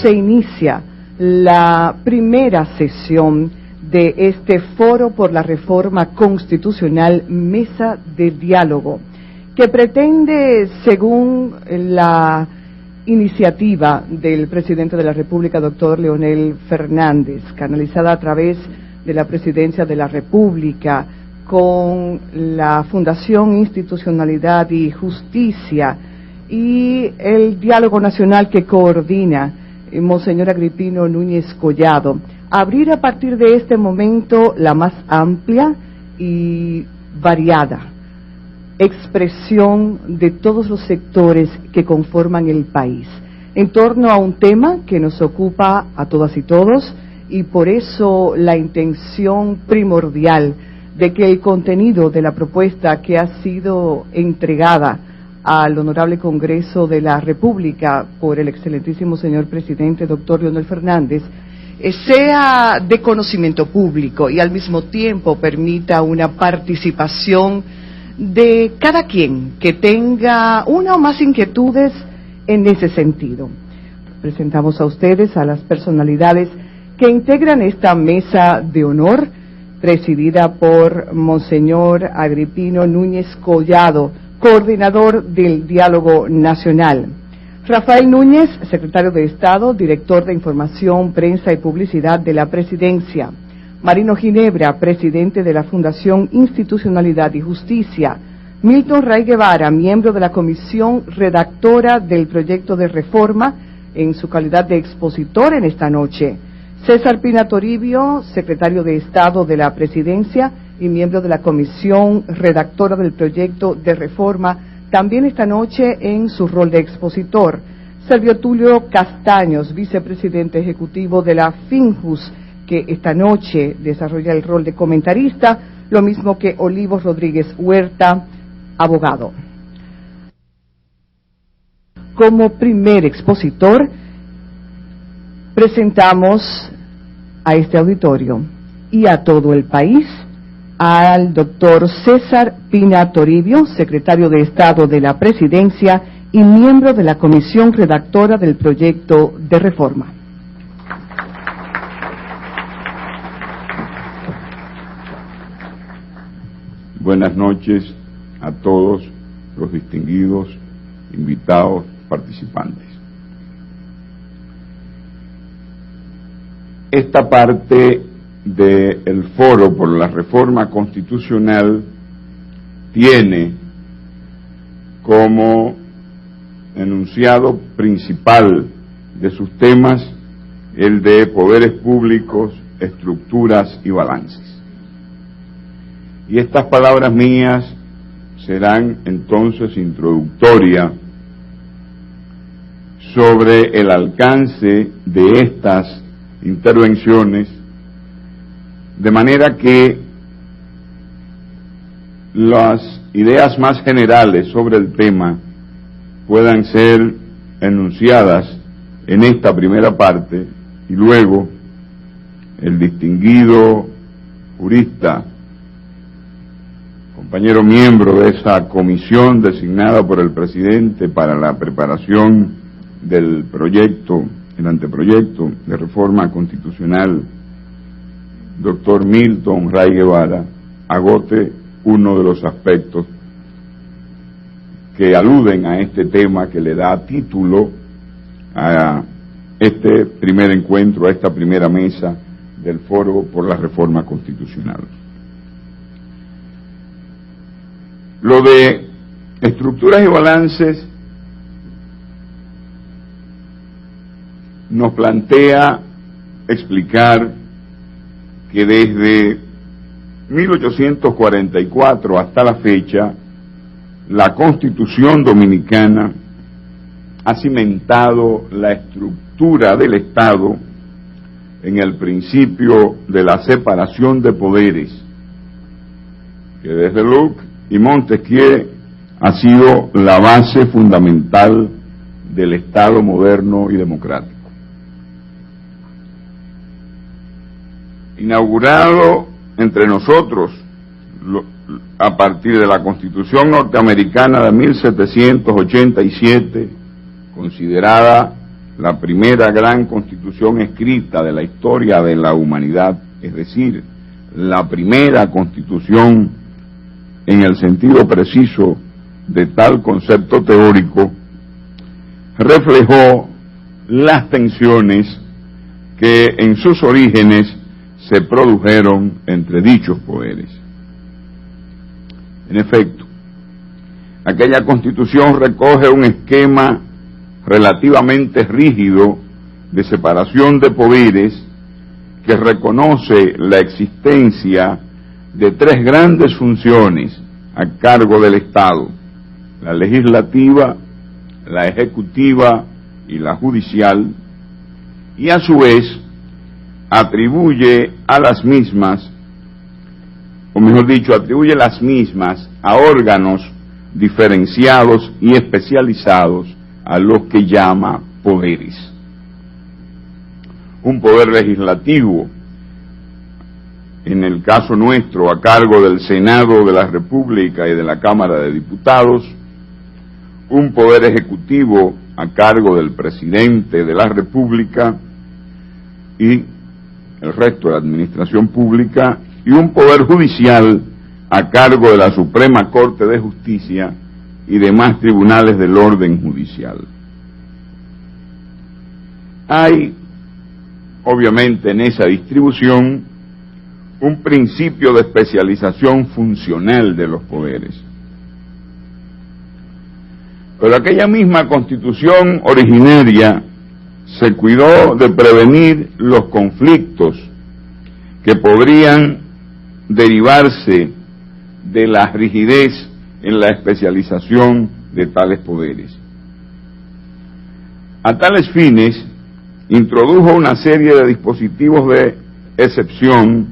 se inicia la primera sesión de este Foro por la Reforma Constitucional, Mesa de Diálogo, que pretende, según la iniciativa del presidente de la República, doctor Leonel Fernández, canalizada a través de la Presidencia de la República, con la Fundación Institucionalidad y Justicia y el Diálogo Nacional que coordina Monseñor Agripino Núñez Collado, abrir a partir de este momento la más amplia y variada expresión de todos los sectores que conforman el país, en torno a un tema que nos ocupa a todas y todos, y por eso la intención primordial de que el contenido de la propuesta que ha sido entregada al Honorable Congreso de la República por el excelentísimo señor presidente, doctor Leonel Fernández, sea de conocimiento público y al mismo tiempo permita una participación de cada quien que tenga una o más inquietudes en ese sentido. Presentamos a ustedes a las personalidades que integran esta mesa de honor, presidida por Monseñor Agripino Núñez Collado, coordinador del Diálogo Nacional; Rafael Núñez, secretario de Estado, director de Información, Prensa y Publicidad de la Presidencia; Marino Ginebra, presidente de la Fundación Institucionalidad y Justicia; Milton Ray Guevara, miembro de la Comisión Redactora del Proyecto de Reforma, en su calidad de expositor en esta noche; César Pina Toribio, secretario de Estado de la Presidencia y miembro de la Comisión Redactora del Proyecto de Reforma, también esta noche en su rol de expositor; Servio Tulio Castaños, vicepresidente ejecutivo de la FINJUS, que esta noche desarrolla el rol de comentarista, lo mismo que Olivos Rodríguez Huerta, abogado. Como primer expositor, presentamos a este auditorio y a todo el país al doctor César Pina Toribio, secretario de Estado de la Presidencia y miembro de la Comisión Redactora del Proyecto de Reforma. Buenas noches a todos los distinguidos invitados participantes. Esta parte del Foro por la Reforma Constitucional tiene como enunciado principal de sus temas el de poderes públicos, estructuras y balances. Y estas palabras mías serán entonces introductorias sobre el alcance de estas intervenciones, de manera que las ideas más generales sobre el tema puedan ser enunciadas en esta primera parte y luego el distinguido jurista, compañero miembro de esa comisión designada por el presidente para la preparación del proyecto, el anteproyecto de reforma constitucional, doctor Milton Ray Guevara, agote uno de los aspectos que aluden a este tema que le da título a este primer encuentro, a esta primera mesa del Foro por la Reforma Constitucional. Lo de estructuras y balances nos plantea explicar que desde 1844 hasta la fecha, la Constitución Dominicana ha cimentado la estructura del Estado en el principio de la separación de poderes, que desde Locke y Montesquieu ha sido la base fundamental del Estado moderno y democrático. Inaugurado entre nosotros a partir de la Constitución norteamericana de 1787, considerada la primera gran constitución escrita de la historia de la humanidad, es decir, la primera constitución en el sentido preciso de tal concepto teórico, reflejó las tensiones que en sus orígenes se produjeron entre dichos poderes. En efecto, aquella constitución recoge un esquema relativamente rígido de separación de poderes que reconoce la existencia de tres grandes funciones a cargo del Estado: la legislativa, la ejecutiva y la judicial, y a su vez atribuye a las mismas, o mejor dicho, atribuye las mismas a órganos diferenciados y especializados a los que llama poderes. Un poder legislativo, en el caso nuestro, a cargo del Senado de la República y de la Cámara de Diputados; un poder ejecutivo a cargo del Presidente de la República y el resto de la administración pública; y un poder judicial a cargo de la Suprema Corte de Justicia y demás tribunales del orden judicial. Hay, obviamente, en esa distribución un principio de especialización funcional de los poderes. Pero aquella misma Constitución originaria se cuidó de prevenir los conflictos que podrían derivarse de la rigidez en la especialización de tales poderes. A tales fines, introdujo una serie de dispositivos de excepción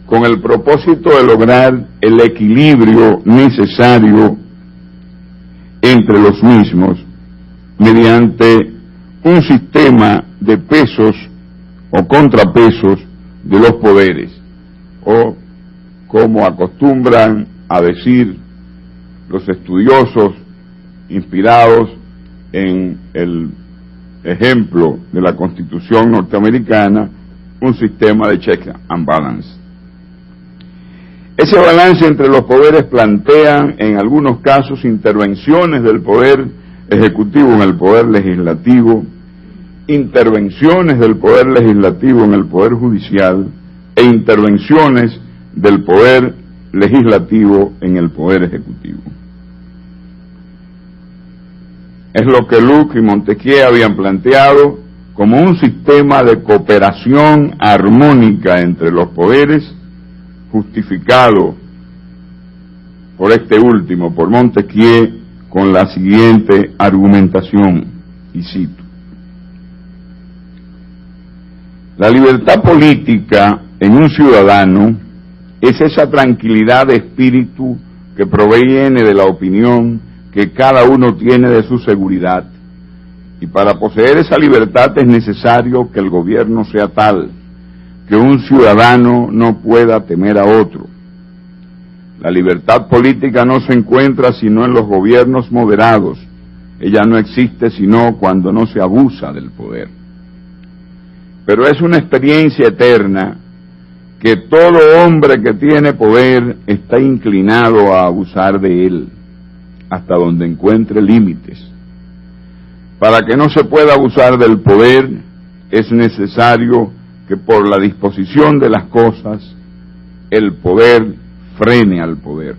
con el propósito de lograr el equilibrio necesario entre los mismos mediante un sistema de pesos o contrapesos de los poderes, o como acostumbran a decir los estudiosos inspirados en el ejemplo de la Constitución norteamericana, un sistema de checks and balance. Ese balance entre los poderes plantea en algunos casos intervenciones del poder ejecutivo en el poder legislativo, intervenciones del poder legislativo en el poder judicial e intervenciones del poder legislativo en el poder ejecutivo. Es lo que Locke y Montesquieu habían planteado como un sistema de cooperación armónica entre los poderes, justificado por este último, por Montesquieu, con la siguiente argumentación, y cito: la libertad política en un ciudadano es esa tranquilidad de espíritu que proviene de la opinión que cada uno tiene de su seguridad, y para poseer esa libertad es necesario que el gobierno sea tal que un ciudadano no pueda temer a otro. La libertad política no se encuentra sino en los gobiernos moderados. Ella no existe sino cuando no se abusa del poder. Pero es una experiencia eterna que todo hombre que tiene poder está inclinado a abusar de él, hasta donde encuentre límites. Para que no se pueda abusar del poder, es necesario que por la disposición de las cosas, el poder frene al poder.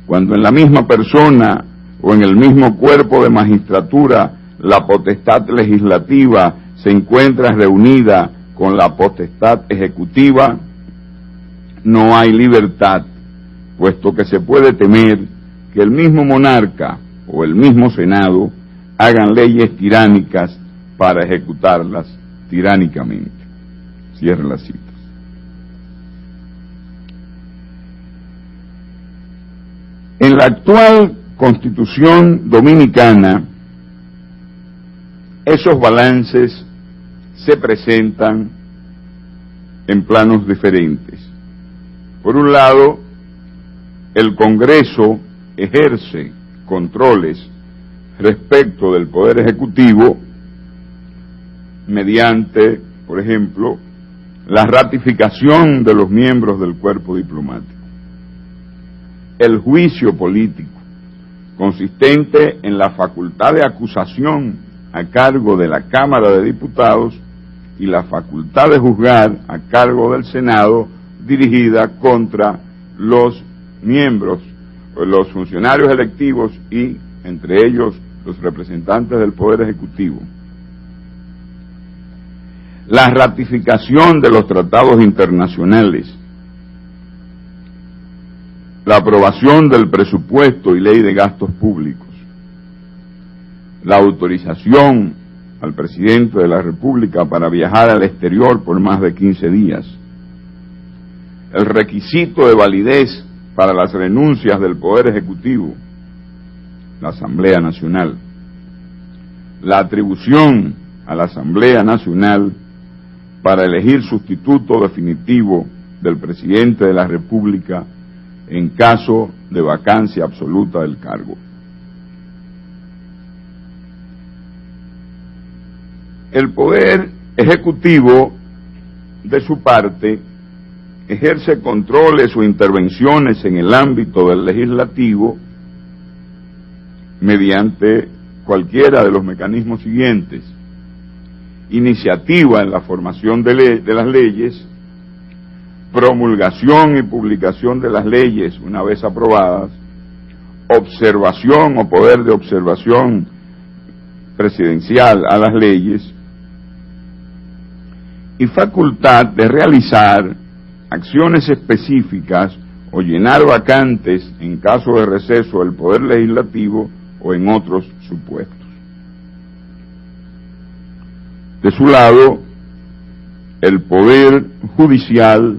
Cuando en la misma persona o en el mismo cuerpo de magistratura la potestad legislativa se encuentra reunida con la potestad ejecutiva, no hay libertad, puesto que se puede temer que el mismo monarca o el mismo Senado hagan leyes tiránicas para ejecutarlas tiránicamente. Cierre las citas. En la actual Constitución dominicana, esos balances se presentan en planos diferentes. Por un lado, el Congreso ejerce controles respecto del Poder Ejecutivo mediante, por ejemplo, la ratificación de los miembros del cuerpo diplomático, el juicio político, consistente en la facultad de acusación a cargo de la Cámara de Diputados y la facultad de juzgar a cargo del Senado, dirigida contra los miembros, los funcionarios electivos y, entre ellos, los representantes del Poder Ejecutivo. La ratificación de los tratados internacionales, la aprobación del presupuesto y ley de gastos públicos, la autorización al presidente de la República para viajar al exterior por más de 15 días, el requisito de validez para las renuncias del Poder Ejecutivo, la Asamblea Nacional, la atribución a la Asamblea Nacional para elegir sustituto definitivo del presidente de la República en caso de vacancia absoluta del cargo. El Poder Ejecutivo, de su parte, ejerce controles o intervenciones en el ámbito del legislativo mediante cualquiera de los mecanismos siguientes: iniciativa en la formación de las leyes, promulgación y publicación de las leyes una vez aprobadas, observación o poder de observación presidencial a las leyes, y facultad de realizar acciones específicas o llenar vacantes en caso de receso del Poder Legislativo o en otros supuestos. De su lado, el Poder Judicial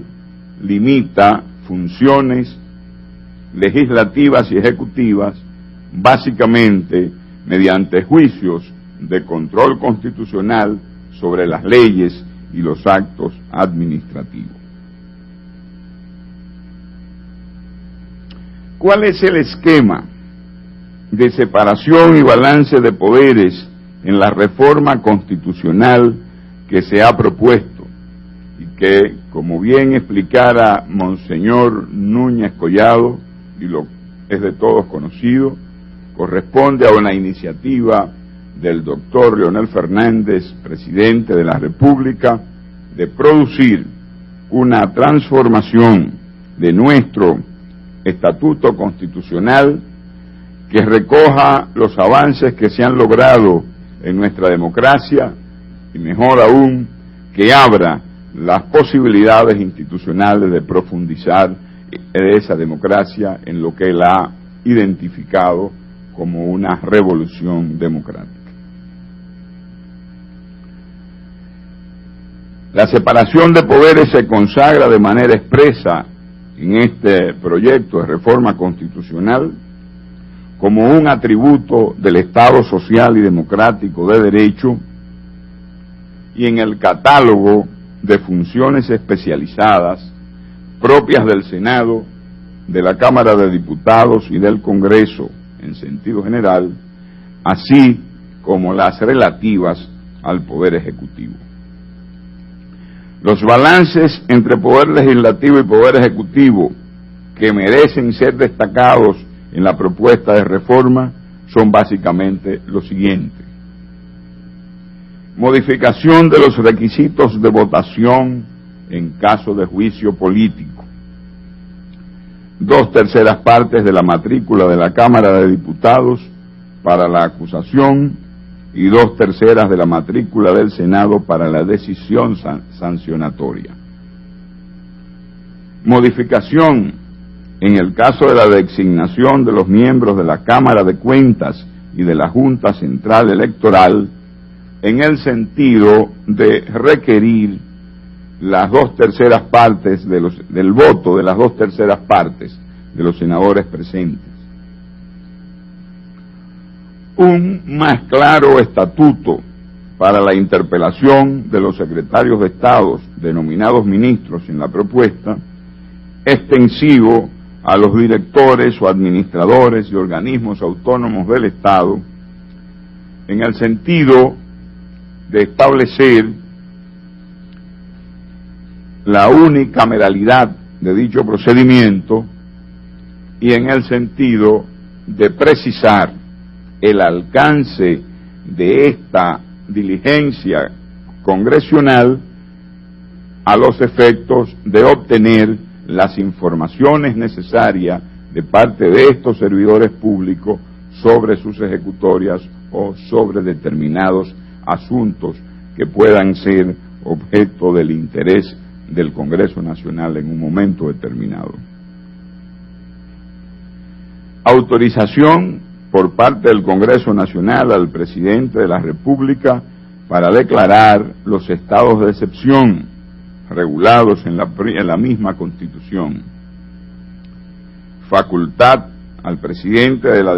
limita funciones legislativas y ejecutivas básicamente mediante juicios de control constitucional sobre las leyes y los actos administrativos. ¿Cuál es el esquema de separación y balance de poderes en la reforma constitucional que se ha propuesto y que, como bien explicara Monseñor Núñez Collado, y lo es de todos conocido, corresponde a una iniciativa del doctor Leonel Fernández, presidente de la República, de producir una transformación de nuestro estatuto constitucional que recoja los avances que se han logrado en nuestra democracia y, mejor aún, que abra las posibilidades institucionales de profundizar esa democracia en lo que él ha identificado como una revolución democrática. La separación de poderes se consagra de manera expresa en este proyecto de reforma constitucional como un atributo del Estado social y democrático de derecho y en el catálogo de funciones especializadas propias del Senado, de la Cámara de Diputados y del Congreso en sentido general, así como las relativas al Poder Ejecutivo. Los balances entre Poder Legislativo y Poder Ejecutivo que merecen ser destacados en la propuesta de reforma son básicamente los siguientes: modificación de los requisitos de votación en caso de juicio político, 2/3 partes de la matrícula de la Cámara de Diputados para la acusación y 2/3 de la matrícula del Senado para la decisión sancionatoria. Modificación en el caso de la designación de los miembros de la Cámara de Cuentas y de la Junta Central Electoral en el sentido de requerir las 2/3 partes del voto de las 2/3 partes de los senadores presentes. Un más claro estatuto para la interpelación de los secretarios de Estado denominados ministros en la propuesta, extensivo a los directores o administradores de organismos autónomos del Estado, en el sentido de establecer la unicameralidad de dicho procedimiento y en el sentido de precisar el alcance de esta diligencia congresional a los efectos de obtener las informaciones necesarias de parte de estos servidores públicos sobre sus ejecutorias o sobre determinados asuntos que puedan ser objeto del interés del Congreso Nacional en un momento determinado. Autorización por parte del Congreso Nacional al Presidente de la República para declarar los estados de excepción regulados en la misma Constitución. Facultad al Presidente de la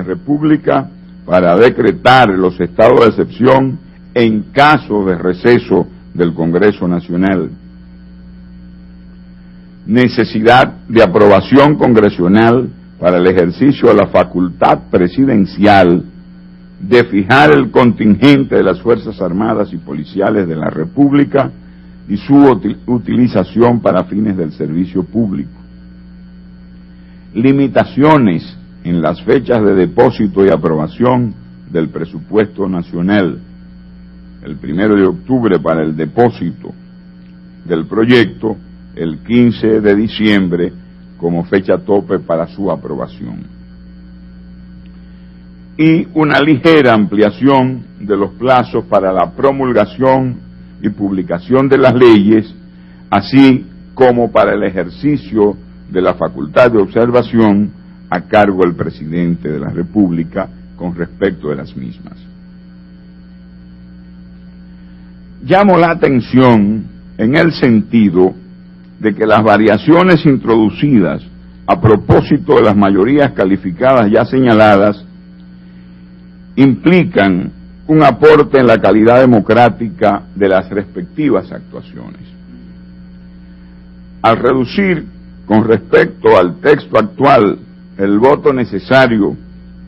República para decretar los estados de excepción en caso de receso del Congreso Nacional. Necesidad de aprobación congresional para el ejercicio de la facultad presidencial de fijar el contingente de las Fuerzas Armadas y Policiales de la República y su utilización para fines del servicio público. Limitaciones en las fechas de depósito y aprobación del presupuesto nacional. El 1 de octubre para el depósito del proyecto, el 15 de diciembre como fecha tope para su aprobación. Y una ligera ampliación de los plazos para la promulgación y publicación de las leyes, así como para el ejercicio de la facultad de observación a cargo del Presidente de la República con respecto de las mismas. Llamo la atención en el sentido de que las variaciones introducidas a propósito de las mayorías calificadas ya señaladas implican un aporte en la calidad democrática de las respectivas actuaciones. Al reducir con respecto al texto actual el voto necesario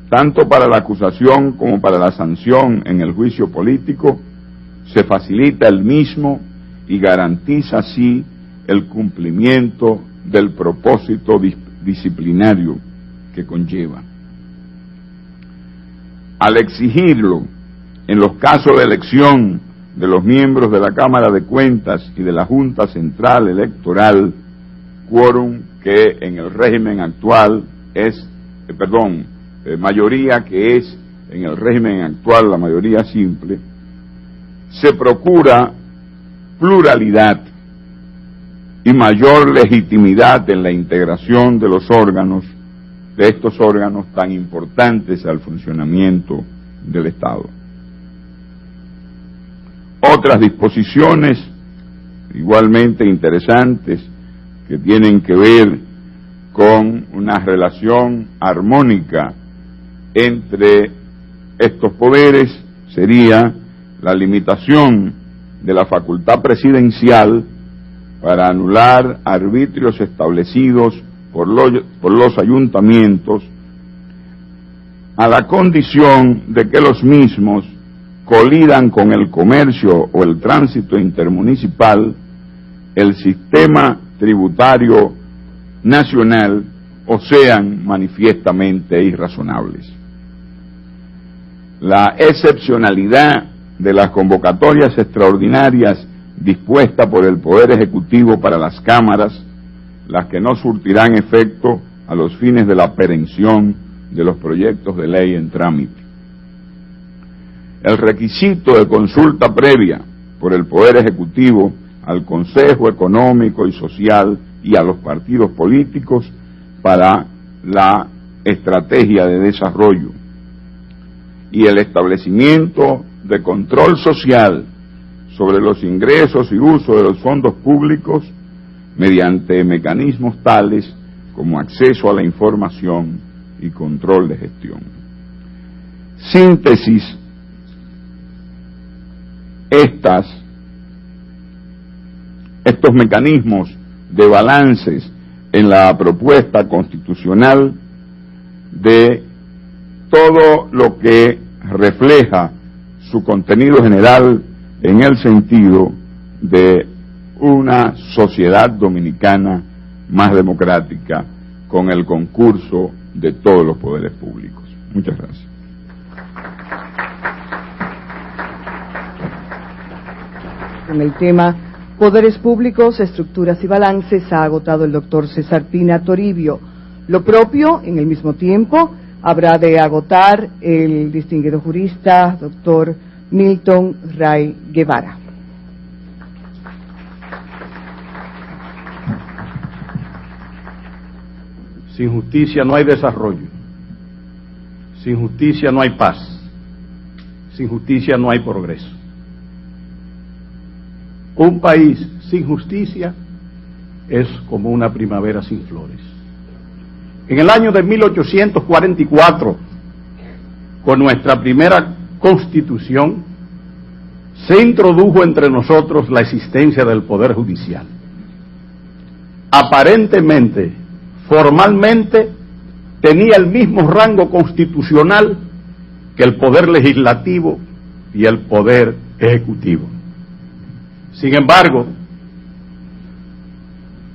tanto para la acusación como para la sanción en el juicio político, se facilita el mismo y garantiza así el cumplimiento del propósito disciplinario que conlleva. Al exigirlo en los casos de elección de los miembros de la Cámara de Cuentas y de la Junta Central Electoral, quórum que en el régimen actual es, mayoría que es en el régimen actual la mayoría simple, se procura pluralidad y mayor legitimidad en la integración de los órganos, de estos órganos tan importantes al funcionamiento del Estado. Otras disposiciones igualmente interesantes que tienen que ver con una relación armónica entre estos poderes sería la limitación de la facultad presidencial para anular arbitrios establecidos por los ayuntamientos a la condición de que los mismos colidan con el comercio o el tránsito intermunicipal, el sistema tributario nacional o sean manifiestamente irrazonables. La excepcionalidad de las convocatorias extraordinarias dispuestas por el Poder Ejecutivo para las cámaras, las que no surtirán efecto a los fines de la perención de los proyectos de ley en trámite. El requisito de consulta previa por el Poder Ejecutivo al Consejo Económico y Social y a los partidos políticos para la estrategia de desarrollo y el establecimiento de control social sobre los ingresos y uso de los fondos públicos mediante mecanismos tales como acceso a la información y control de gestión. Síntesis: estos mecanismos de balances en la propuesta constitucional de todo lo que refleja su contenido general en el sentido de una sociedad dominicana más democrática con el concurso de todos los poderes públicos. Muchas gracias. Con el tema Poderes Públicos, Estructuras y Balances ha agotado el doctor César Pina Toribio. Lo propio, en el mismo tiempo, habrá de agotar el distinguido jurista doctor Milton Ray Guevara. Sin justicia no hay desarrollo, sin justicia no hay paz, sin justicia no hay progreso. Un país sin justicia es como una primavera sin flores. En el año de 1844, con nuestra primera Constitución, se introdujo entre nosotros la existencia del Poder Judicial. Aparentemente, formalmente, tenía el mismo rango constitucional que el Poder Legislativo y el Poder Ejecutivo. Sin embargo,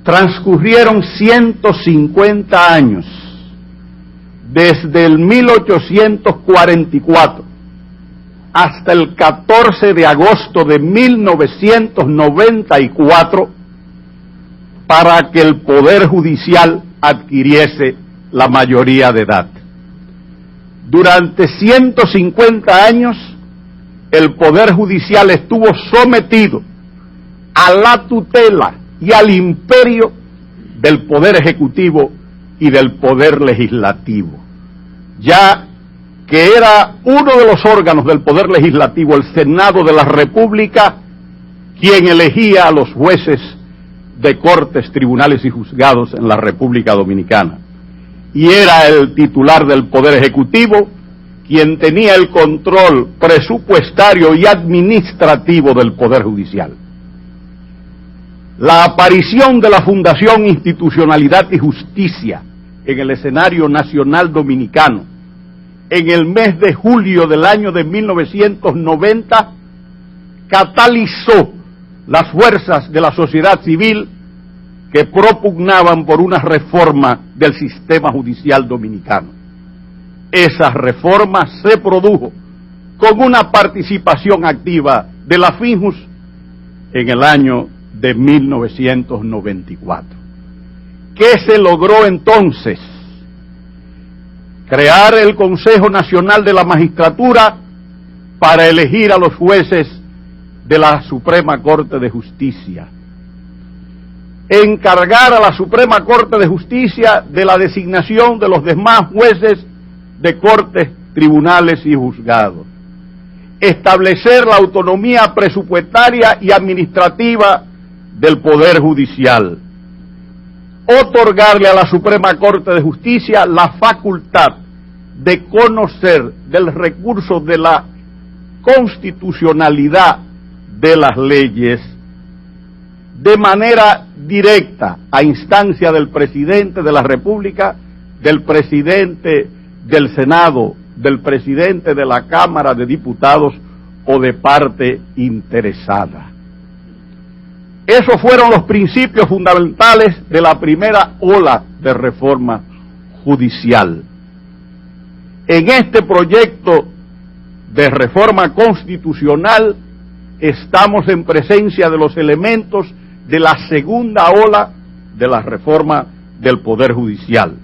transcurrieron 150 años desde el 1844 hasta el 14 de agosto de 1994 para que el Poder Judicial adquiriese la mayoría de edad. Durante 150 años, el Poder Judicial estuvo sometido a la tutela y al imperio del Poder Ejecutivo y del Poder Legislativo, ya que era uno de los órganos del Poder Legislativo, el Senado de la República, quien elegía a los jueces de cortes, tribunales y juzgados en la República Dominicana, y era el titular del Poder Ejecutivo quien tenía el control presupuestario y administrativo del Poder Judicial. La aparición de la Fundación Institucionalidad y Justicia en el escenario nacional dominicano en el mes de julio del año de 1990 catalizó las fuerzas de la sociedad civil que propugnaban por una reforma del sistema judicial dominicano. Esa reforma se produjo con una participación activa de la FINJUS en el año de 1994. ¿Qué se logró entonces? Crear el Consejo Nacional de la Magistratura para elegir a los jueces de la Suprema Corte de Justicia. Encargar a la Suprema Corte de Justicia de la designación de los demás jueces de cortes, tribunales y juzgados. Establecer la autonomía presupuestaria y administrativa del Poder Judicial. Otorgarle a la Suprema Corte de Justicia la facultad de conocer del recurso de la constitucionalidad de las leyes de manera directa, a instancia del presidente de la República, del presidente del Senado, del presidente de la Cámara de Diputados o de parte interesada. Esos fueron los principios fundamentales de la primera ola de reforma judicial. En este proyecto de reforma constitucional estamos en presencia de los elementos de la segunda ola de la reforma del Poder Judicial.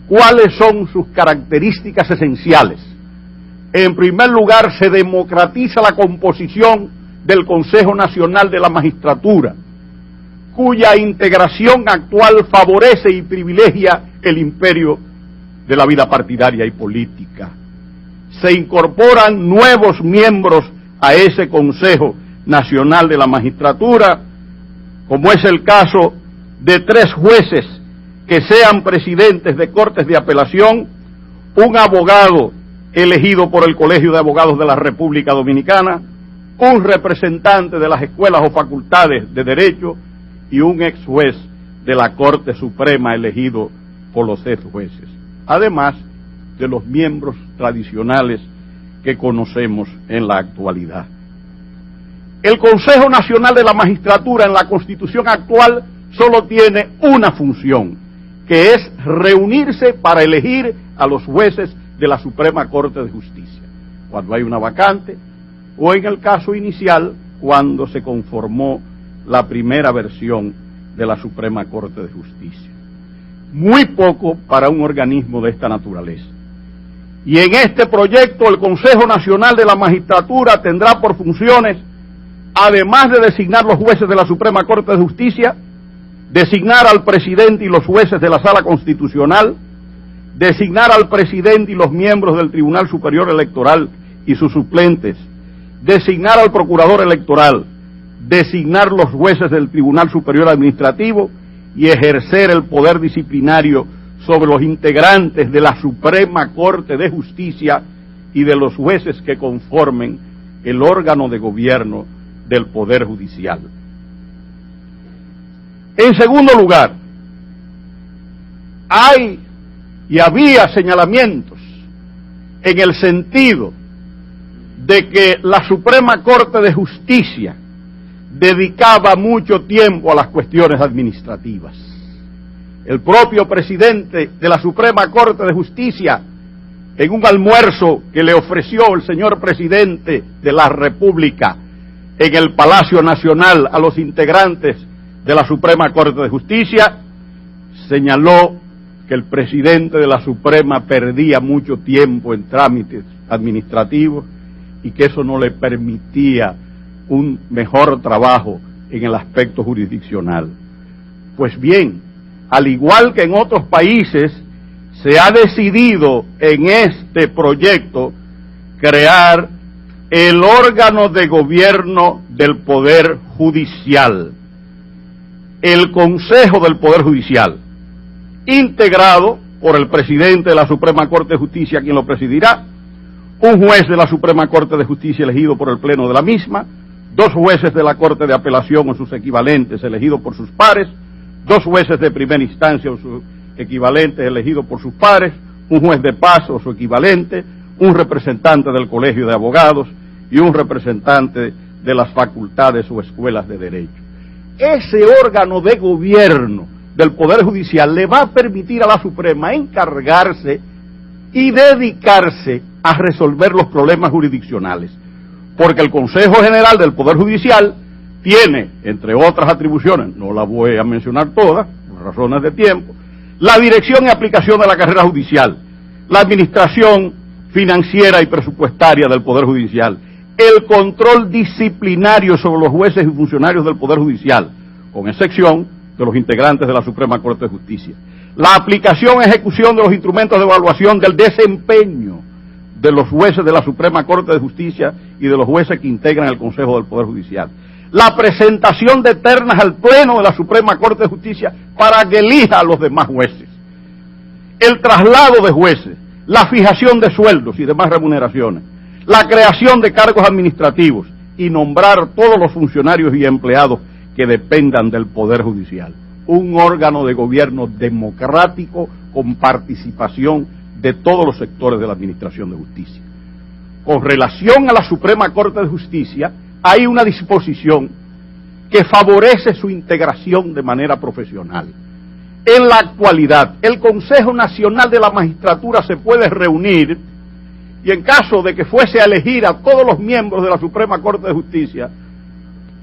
¿Cuáles son sus características esenciales? En primer lugar, se democratiza la composición del Consejo Nacional de la Magistratura, cuya integración actual favorece y privilegia el imperio de la vida partidaria y política. Se incorporan nuevos miembros a ese Consejo Nacional de la Magistratura, como es el caso de 3 jueces que sean presidentes de cortes de apelación, un abogado elegido por el Colegio de Abogados de la República Dominicana, un representante de las escuelas o facultades de Derecho y un ex juez de la Corte Suprema elegido por los ex jueces, además de los miembros tradicionales que conocemos en la actualidad. El Consejo Nacional de la Magistratura en la Constitución actual solo tiene una función, que es reunirse para elegir a los jueces de la Suprema Corte de Justicia, cuando hay una vacante, o en el caso inicial, cuando se conformó la primera versión de la Suprema Corte de Justicia. Muy poco para un organismo de esta naturaleza. Y en este proyecto el Consejo Nacional de la Magistratura tendrá por funciones, además de designar los jueces de la Suprema Corte de Justicia, designar al presidente y los jueces de la Sala Constitucional, designar al presidente y los miembros del Tribunal Superior Electoral y sus suplentes, designar al procurador electoral, designar los jueces del Tribunal Superior Administrativo y ejercer el poder disciplinario sobre los integrantes de la Suprema Corte de Justicia y de los jueces que conformen el órgano de gobierno del Poder Judicial. En segundo lugar, hay y había señalamientos en el sentido de que la Suprema Corte de Justicia dedicaba mucho tiempo a las cuestiones administrativas. El propio presidente de la Suprema Corte de Justicia, en un almuerzo que le ofreció el señor presidente de la República en el Palacio Nacional a los integrantes de la Suprema Corte de Justicia, señaló que el presidente de la Suprema perdía mucho tiempo en trámites administrativos y que eso no le permitía un mejor trabajo en el aspecto jurisdiccional. Pues bien, al igual que en otros países, se ha decidido en este proyecto crear el órgano de gobierno del Poder Judicial, el Consejo del Poder Judicial, integrado por el presidente de la Suprema Corte de Justicia, quien lo presidirá, un juez de la Suprema Corte de Justicia elegido por el Pleno de la misma, 2 jueces de la Corte de Apelación o sus equivalentes elegidos por sus pares, 2 jueces de primera instancia o sus equivalentes elegidos por sus pares, un juez de paz o su equivalente, un representante del Colegio de Abogados y un representante de las facultades o escuelas de derecho. Ese órgano de gobierno del Poder Judicial le va a permitir a la Suprema encargarse y dedicarse a resolver los problemas jurisdiccionales, porque el Consejo General del Poder Judicial tiene, entre otras atribuciones, no las voy a mencionar todas, por razones de tiempo, la dirección y aplicación de la carrera judicial, la administración financiera y presupuestaria del Poder Judicial, el control disciplinario sobre los jueces y funcionarios del Poder Judicial, con excepción de los integrantes de la Suprema Corte de Justicia, la aplicación y ejecución de los instrumentos de evaluación del desempeño de los jueces de la Suprema Corte de Justicia y de los jueces que integran el Consejo del Poder Judicial, la presentación de ternas al Pleno de la Suprema Corte de Justicia para que elija a los demás jueces, el traslado de jueces, la fijación de sueldos y demás remuneraciones, la creación de cargos administrativos y nombrar todos los funcionarios y empleados que dependan del Poder Judicial. Un órgano de gobierno democrático con participación de todos los sectores de la Administración de Justicia. Con relación a la Suprema Corte de Justicia, hay una disposición que favorece su integración de manera profesional. En la actualidad, el Consejo Nacional de la Magistratura se puede reunir y en caso de que fuese a elegir a todos los miembros de la Suprema Corte de Justicia,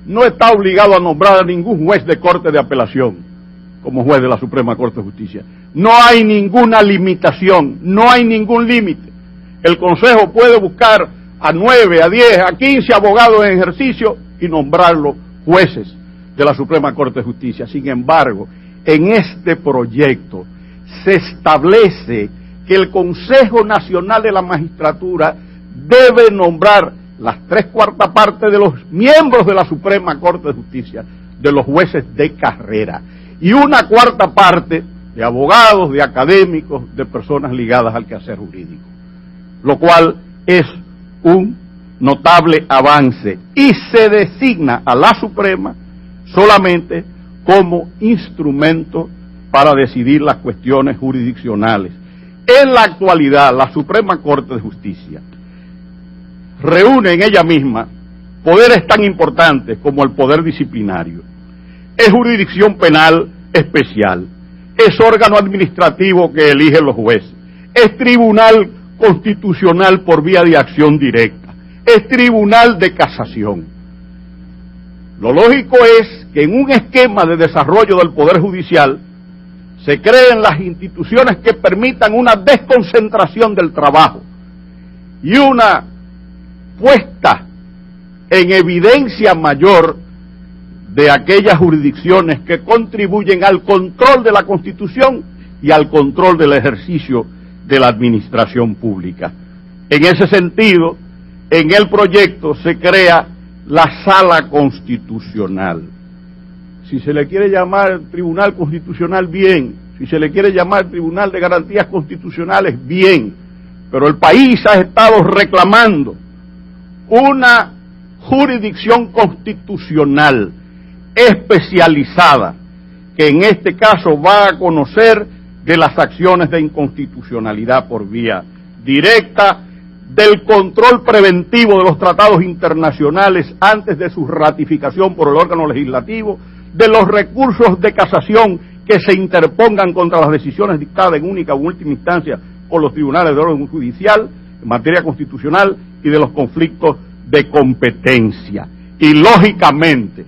no está obligado a nombrar a ningún juez de Corte de Apelación como juez de la Suprema Corte de Justicia. No hay ninguna limitación, no hay ningún límite. El Consejo puede buscar a 9, a 10, a 15 abogados en ejercicio y nombrarlos jueces de la Suprema Corte de Justicia. Sin embargo, en este proyecto se establece que el Consejo Nacional de la Magistratura debe nombrar las 3/4 partes de los miembros de la Suprema Corte de Justicia, de los jueces de carrera, y 1/4 parte de abogados, de académicos, de personas ligadas al quehacer jurídico, lo cual es un notable avance, y se designa a la Suprema solamente como instrumento para decidir las cuestiones jurisdiccionales. En la actualidad, la Suprema Corte de Justicia reúne en ella misma poderes tan importantes como el poder disciplinario. Es jurisdicción penal especial, es órgano administrativo que eligen los jueces, es tribunal constitucional por vía de acción directa, es tribunal de casación. Lo lógico es que en un esquema de desarrollo del Poder Judicial se creen las instituciones que permitan una desconcentración del trabajo y una puesta en evidencia mayor de aquellas jurisdicciones que contribuyen al control de la Constitución y al control del ejercicio de la administración pública. En ese sentido, en el proyecto se crea la Sala Constitucional. Si se le quiere llamar Tribunal Constitucional, bien. Si se le quiere llamar Tribunal de Garantías Constitucionales, bien. Pero el país ha estado reclamando una jurisdicción constitucional especializada, que en este caso va a conocer de las acciones de inconstitucionalidad por vía directa, del control preventivo de los tratados internacionales antes de su ratificación por el órgano legislativo, de los recursos de casación que se interpongan contra las decisiones dictadas en única u última instancia por los tribunales de orden judicial en materia constitucional y de los conflictos de competencia. Y lógicamente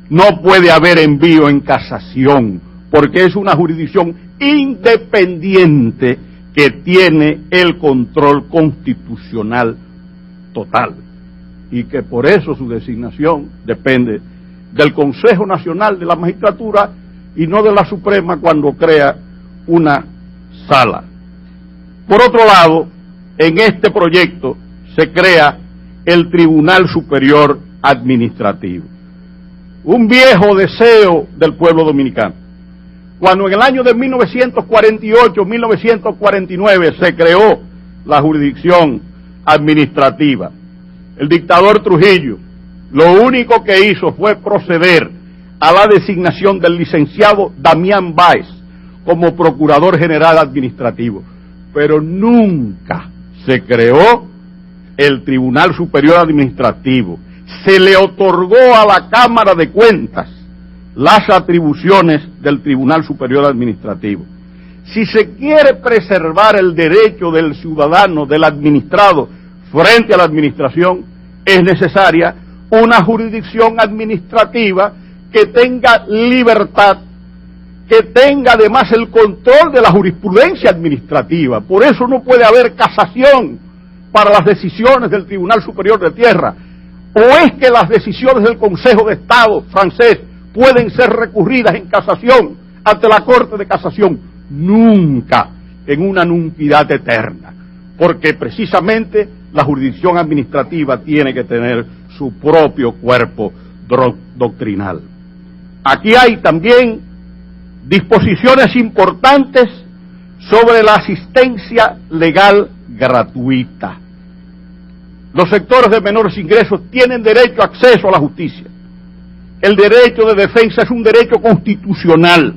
no puede haber envío en casación porque es una jurisdicción independiente que tiene el control constitucional total y que por eso su designación depende del Consejo Nacional de la Magistratura y no de la Suprema cuando crea una sala. Por otro lado, en este proyecto se crea el Tribunal Superior Administrativo, un viejo deseo del pueblo dominicano. Cuando en el año de 1948-1949 se creó la jurisdicción administrativa, el dictador Trujillo lo único que hizo fue proceder a la designación del licenciado Damián Báez como Procurador General Administrativo, pero nunca se creó el Tribunal Superior Administrativo. Se le otorgó a la Cámara de Cuentas las atribuciones del Tribunal Superior Administrativo. Si se quiere preservar el derecho del ciudadano, del administrado, frente a la administración, es necesaria una jurisdicción administrativa que tenga libertad, que tenga además el control de la jurisprudencia administrativa. Por eso no puede haber casación para las decisiones del Tribunal Superior de Tierra. ¿O es que las decisiones del Consejo de Estado francés pueden ser recurridas en casación ante la Corte de Casación? Nunca, en una nunquidad eterna, porque precisamente la jurisdicción administrativa tiene que tener su propio cuerpo doctrinal. Aquí hay también disposiciones importantes sobre la asistencia legal gratuita. Los sectores de menores ingresos tienen derecho a acceso a la justicia. El derecho de defensa es un derecho constitucional.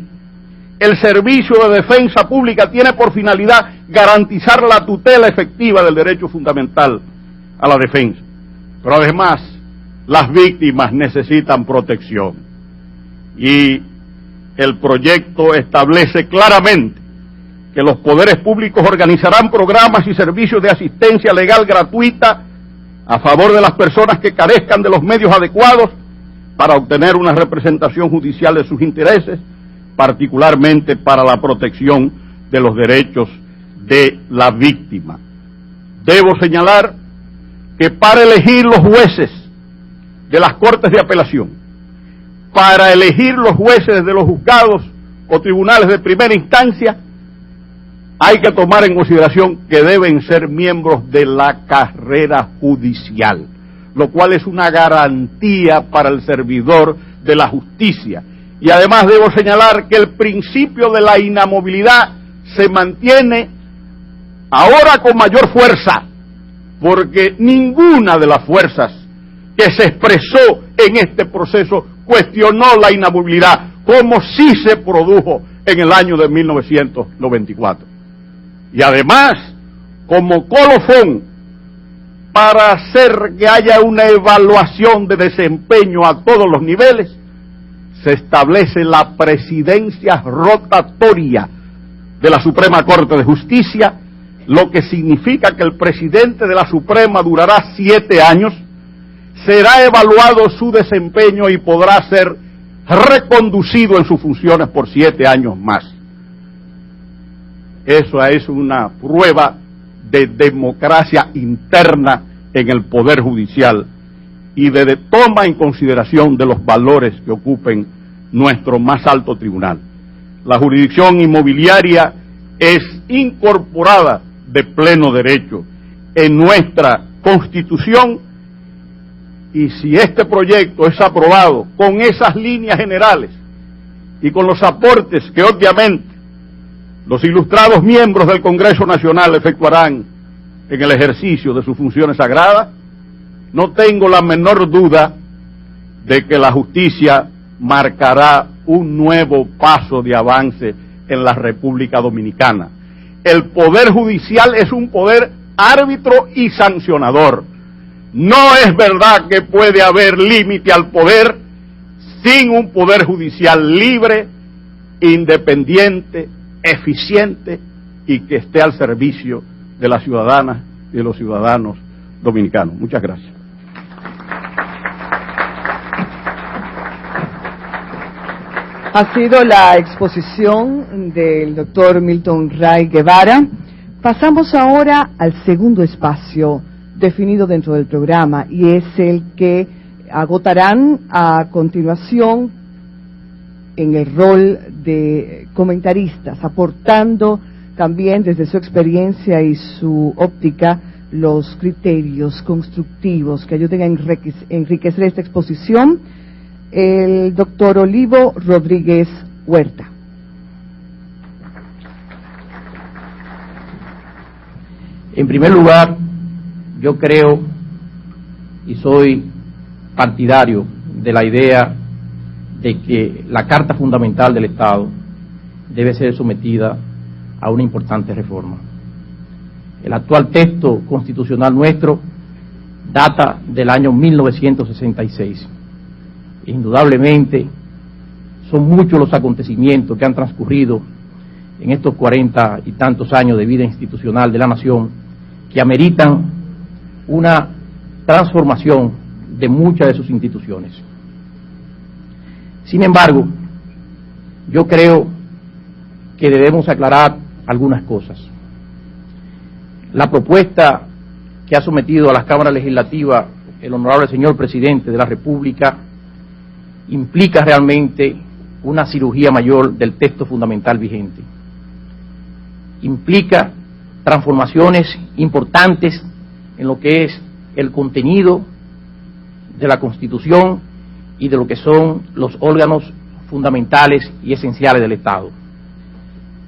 El servicio de defensa pública tiene por finalidad garantizar la tutela efectiva del derecho fundamental a la defensa. Pero además, las víctimas necesitan protección. Y el proyecto establece claramente que los poderes públicos organizarán programas y servicios de asistencia legal gratuita a favor de las personas que carezcan de los medios adecuados para obtener una representación judicial de sus intereses, particularmente para la protección de los derechos de la víctima. Debo señalar que para elegir los jueces de las Cortes de Apelación, para elegir los jueces de los juzgados o tribunales de primera instancia, hay que tomar en consideración que deben ser miembros de la carrera judicial, lo cual es una garantía para el servidor de la justicia. Y además debo señalar que el principio de la inamovilidad se mantiene ahora con mayor fuerza, porque ninguna de las fuerzas que se expresó en este proceso cuestionó la inamovilidad, como sí se produjo en el año de 1994. Y además, como colofón para hacer que haya una evaluación de desempeño a todos los niveles, se establece la presidencia rotatoria de la Suprema Corte de Justicia, lo que significa que el presidente de la Suprema durará 7 años, será evaluado su desempeño y podrá ser reconducido en sus funciones por 7 años más. Eso es una prueba de democracia interna en el Poder Judicial y de toma en consideración de los valores que ocupen nuestro más alto tribunal. La jurisdicción inmobiliaria es incorporada de pleno derecho en nuestra Constitución, y si este proyecto es aprobado con esas líneas generales y con los aportes que obviamente los ilustrados miembros del Congreso Nacional efectuarán en el ejercicio de sus funciones sagradas, no tengo la menor duda de que la justicia marcará un nuevo paso de avance en la República Dominicana. El Poder Judicial es un poder árbitro y sancionador. No es verdad que puede haber límite al poder sin un Poder Judicial libre, independiente, eficiente y que esté al servicio de las ciudadanas y de los ciudadanos dominicanos. Muchas gracias. Ha sido la exposición del doctor Milton Ray Guevara. Pasamos ahora al segundo espacio definido dentro del programa, y es el que agotarán a continuación en el rol de comentaristas, aportando también desde su experiencia y su óptica los criterios constructivos que ayuden a enriquecer esta exposición, el doctor Olivo Rodríguez Huerta. En primer lugar, yo creo y soy partidario de la idea de que la Carta Fundamental del Estado debe ser sometida a una importante reforma. El actual texto constitucional nuestro data del año 1966. Indudablemente son muchos los acontecimientos que han transcurrido en estos 40 y tantos años de vida institucional de la nación que ameritan una transformación de muchas de sus instituciones. Sin embargo, yo creo que debemos aclarar algunas cosas. La propuesta que ha sometido a la Cámara Legislativa el honorable señor Presidente de la República implica realmente una cirugía mayor del texto fundamental vigente. Implica transformaciones importantes en lo que es el contenido de la Constitución y de lo que son los órganos fundamentales y esenciales del Estado.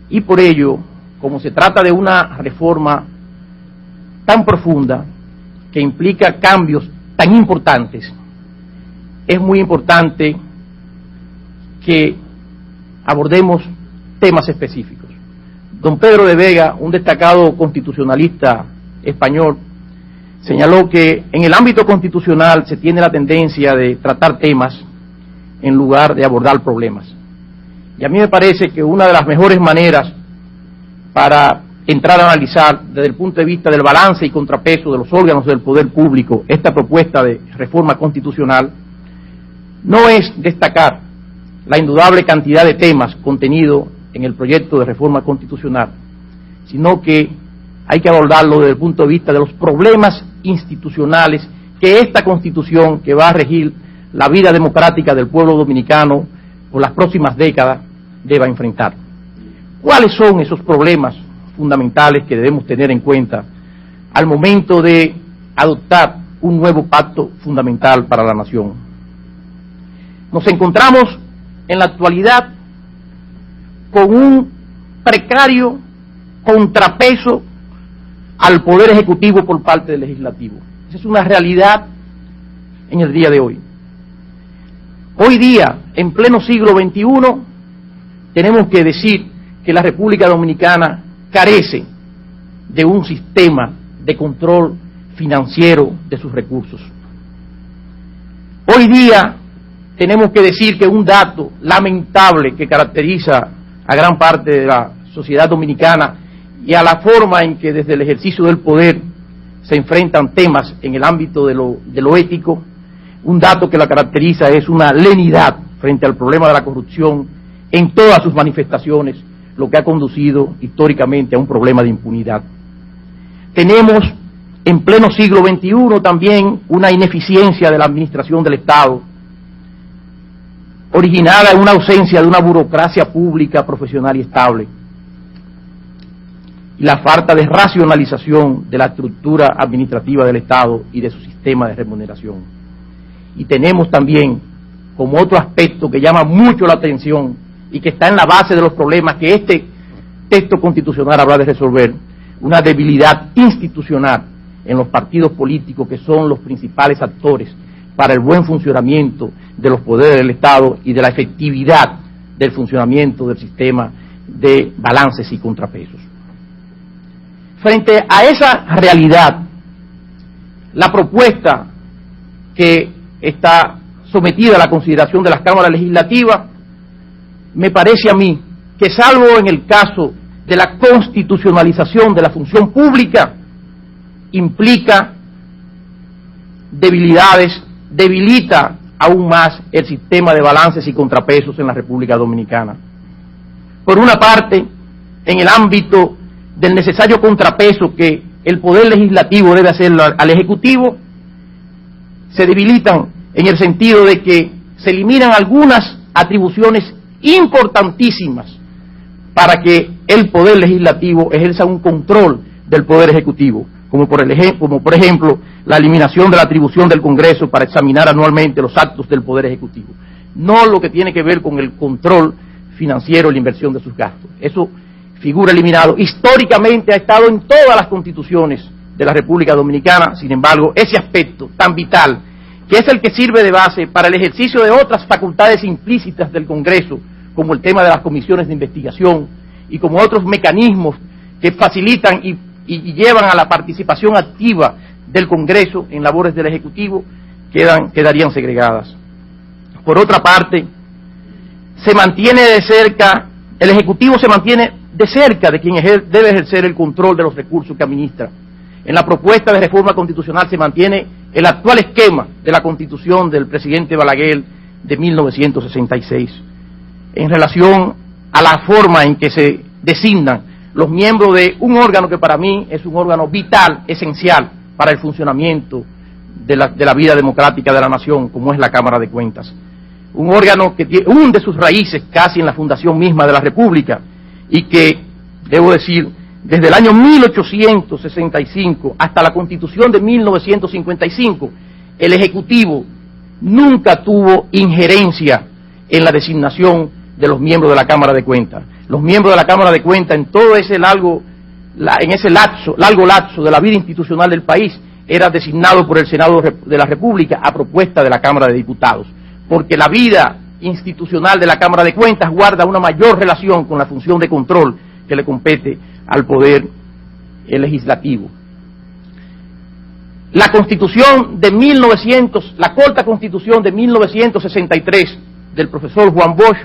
Y por ello, como se trata de una reforma tan profunda, que implica cambios tan importantes, es muy importante que abordemos temas específicos. Don Pedro de Vega, un destacado constitucionalista español, señaló que en el ámbito constitucional se tiene la tendencia de tratar temas en lugar de abordar problemas. Y a mí me parece que una de las mejores maneras para entrar a analizar desde el punto de vista del balance y contrapeso de los órganos del poder público esta propuesta de reforma constitucional no es destacar la indudable cantidad de temas contenidos en el proyecto de reforma constitucional, sino que hay que abordarlo desde el punto de vista de los problemas institucionales que esta Constitución, que va a regir la vida democrática del pueblo dominicano por las próximas décadas, deba enfrentar. ¿Cuáles son esos problemas fundamentales que debemos tener en cuenta al momento de adoptar un nuevo pacto fundamental para la nación? Nos encontramos en la actualidad con un precario contrapeso al Poder Ejecutivo por parte del Legislativo. Esa es una realidad en el día de hoy. Hoy día, en pleno siglo XXI, tenemos que decir que la República Dominicana carece de un sistema de control financiero de sus recursos. Hoy día tenemos que decir que un dato lamentable que caracteriza a gran parte de la sociedad dominicana y a la forma en que desde el ejercicio del poder se enfrentan temas en el ámbito de lo ético, un dato que la caracteriza es una lenidad frente al problema de la corrupción en todas sus manifestaciones, lo que ha conducido históricamente a un problema de impunidad. Tenemos en pleno siglo XXI también una ineficiencia de la administración del Estado, originada en una ausencia de una burocracia pública, profesional y estable, y la falta de racionalización de la estructura administrativa del Estado y de su sistema de remuneración. Y tenemos también, como otro aspecto que llama mucho la atención y que está en la base de los problemas que este texto constitucional habrá de resolver, una debilidad institucional en los partidos políticos que son los principales actores para el buen funcionamiento de los poderes del Estado y de la efectividad del funcionamiento del sistema de balances y contrapesos. Frente a esa realidad, la propuesta que está sometida a la consideración de las cámaras legislativas, me parece a mí que salvo en el caso de la constitucionalización de la función pública, implica debilidades, debilita aún más el sistema de balances y contrapesos en la República Dominicana. Por una parte, en el ámbito del necesario contrapeso que el Poder Legislativo debe hacer al Ejecutivo, se debilitan en el sentido de que se eliminan algunas atribuciones importantísimas para que el Poder Legislativo ejerza un control del Poder Ejecutivo, como por ejemplo la eliminación de la atribución del Congreso para examinar anualmente los actos del Poder Ejecutivo, no lo que tiene que ver con el control financiero y la inversión de sus gastos. Eso figura eliminado. Históricamente ha estado en todas las constituciones de la República Dominicana. Sin embargo, ese aspecto tan vital, que es el que sirve de base para el ejercicio de otras facultades implícitas del Congreso, como el tema de las comisiones de investigación y como otros mecanismos que facilitan y llevan a la participación activa del Congreso en labores del Ejecutivo, quedarían segregadas. Por otra parte, se mantiene de cerca, el Ejecutivo se mantiene de cerca de quien debe ejercer el control de los recursos que administra. En la propuesta de reforma constitucional se mantiene el actual esquema de la Constitución del presidente Balaguer de 1966, en relación a la forma en que se designan los miembros de un órgano que para mí es un órgano vital, esencial para el funcionamiento de la vida democrática de la nación, como es la Cámara de Cuentas. Un órgano que hunde sus raíces casi en la fundación misma de la República y que, debo decir, desde el año 1865 hasta la Constitución de 1955, el Ejecutivo nunca tuvo injerencia en la designación de los miembros de la Cámara de Cuentas. Los miembros de la Cámara de Cuentas en todo ese largo lapso de la vida institucional del país era designado por el Senado de la República a propuesta de la Cámara de Diputados, porque la vida institucional de la Cámara de Cuentas guarda una mayor relación con la función de control que le compete al Poder Legislativo. La Constitución de la Corta Constitución de 1963 del profesor Juan Bosch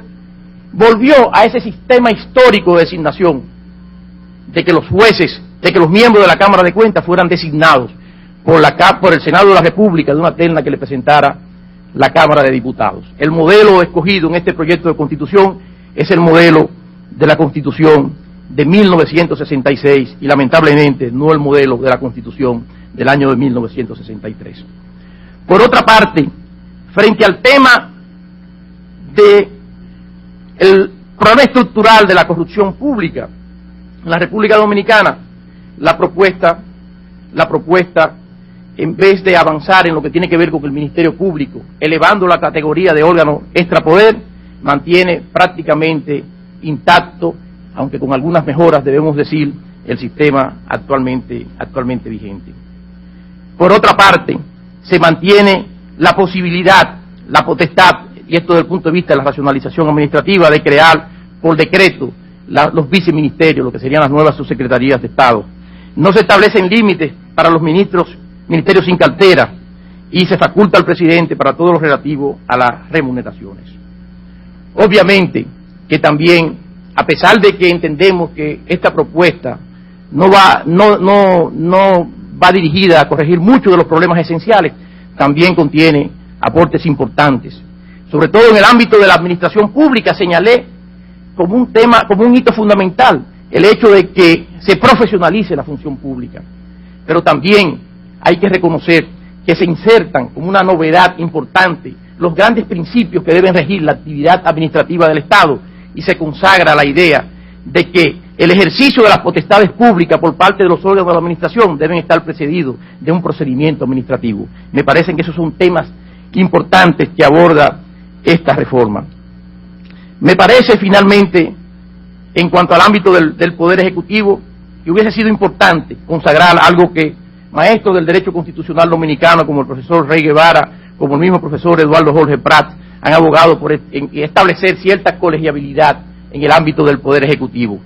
volvió a ese sistema histórico de designación de que los jueces, de que los miembros de la Cámara de Cuentas fueran designados por el Senado de la República de una terna que le presentara la Cámara de Diputados. El modelo escogido en este proyecto de Constitución es el modelo de la Constitución de 1966 y lamentablemente no el modelo de la Constitución del año de 1963. Por otra parte, frente al tema del problema estructural de la corrupción pública en la República Dominicana, la propuesta, en vez de avanzar en lo que tiene que ver con el Ministerio Público, elevando la categoría de órgano extrapoder, mantiene prácticamente intacto, aunque con algunas mejoras debemos decir, el sistema actualmente vigente. Por otra parte, se mantiene la posibilidad, la potestad, y esto desde el punto de vista de la racionalización administrativa, de crear por decreto los viceministerios, lo que serían las nuevas subsecretarías de Estado. No se establecen límites para los ministros ministerio sin cartera, y se faculta al presidente para todo lo relativo a las remuneraciones. Obviamente que también, a pesar de que entendemos que esta propuesta no va dirigida a corregir muchos de los problemas esenciales, también contiene aportes importantes. Sobre todo en el ámbito de la administración pública señalé como un tema, como un hito fundamental, el hecho de que se profesionalice la función pública. Pero también hay que reconocer que se insertan como una novedad importante los grandes principios que deben regir la actividad administrativa del Estado, y se consagra la idea de que el ejercicio de las potestades públicas por parte de los órganos de la administración deben estar precedidos de un procedimiento administrativo. Me parecen que esos son temas importantes que aborda esta reforma. Me parece finalmente, en cuanto al ámbito del Poder Ejecutivo, que hubiese sido importante consagrar algo que maestros del derecho constitucional dominicano como el profesor Rey Guevara, como el mismo profesor Eduardo Jorge Prat, han abogado por establecer cierta colegiabilidad en el ámbito del Poder Ejecutivo.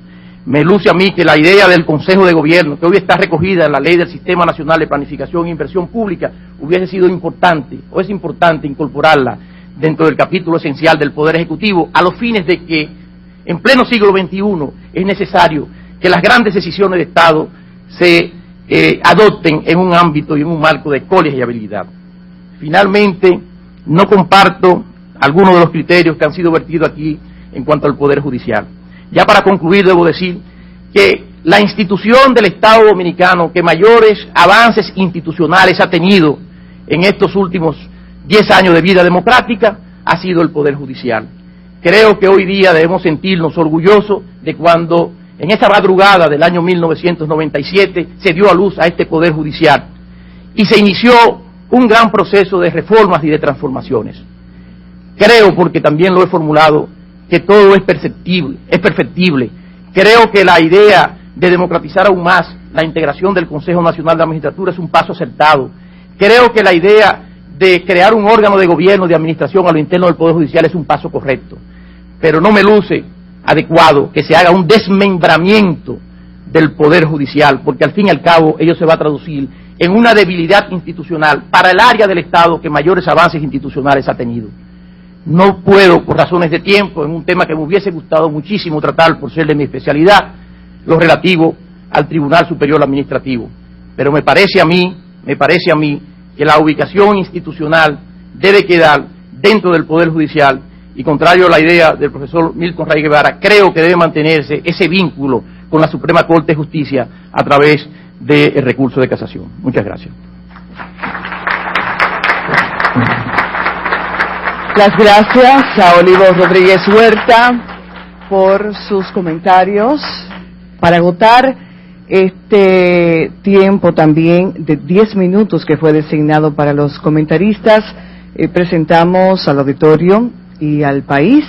Me luce a mí que la idea del Consejo de Gobierno, que hoy está recogida en la Ley del Sistema Nacional de Planificación e Inversión Pública, hubiese sido importante, o es importante incorporarla dentro del capítulo esencial del Poder Ejecutivo, a los fines de que en pleno siglo XXI es necesario que las grandes decisiones de Estado se adopten en un ámbito y en un marco de colegiabilidad. Finalmente, no comparto algunos de los criterios que han sido vertidos aquí en cuanto al Poder Judicial. Ya para concluir, debo decir que la institución del Estado Dominicano que mayores avances institucionales ha tenido en estos últimos 10 años de vida democrática ha sido el Poder Judicial. Creo que hoy día debemos sentirnos orgullosos de cuando en esa madrugada del año 1997 se dio a luz a este Poder Judicial y se inició un gran proceso de reformas y de transformaciones. Creo, porque también lo he formulado, que todo es perfectible. Creo que la idea de democratizar aún más la integración del Consejo Nacional de la Magistratura es un paso acertado. Creo que la idea de crear un órgano de gobierno, de administración a lo interno del Poder Judicial es un paso correcto. Pero no me luce adecuado que se haga un desmembramiento del Poder Judicial, porque al fin y al cabo ello se va a traducir en una debilidad institucional para el área del Estado que mayores avances institucionales ha tenido. No puedo, por razones de tiempo, en un tema que me hubiese gustado muchísimo tratar por ser de mi especialidad, lo relativo al Tribunal Superior Administrativo. Pero me parece a mí que la ubicación institucional debe quedar dentro del Poder Judicial, y contrario a la idea del profesor Milton Rey Guevara, creo que debe mantenerse ese vínculo con la Suprema Corte de Justicia a través del recurso de casación. Muchas gracias. Las gracias a Olivo Rodríguez Huerta por sus comentarios. Para agotar este tiempo también de 10 minutos que fue designado para los comentaristas, presentamos al auditorio y al país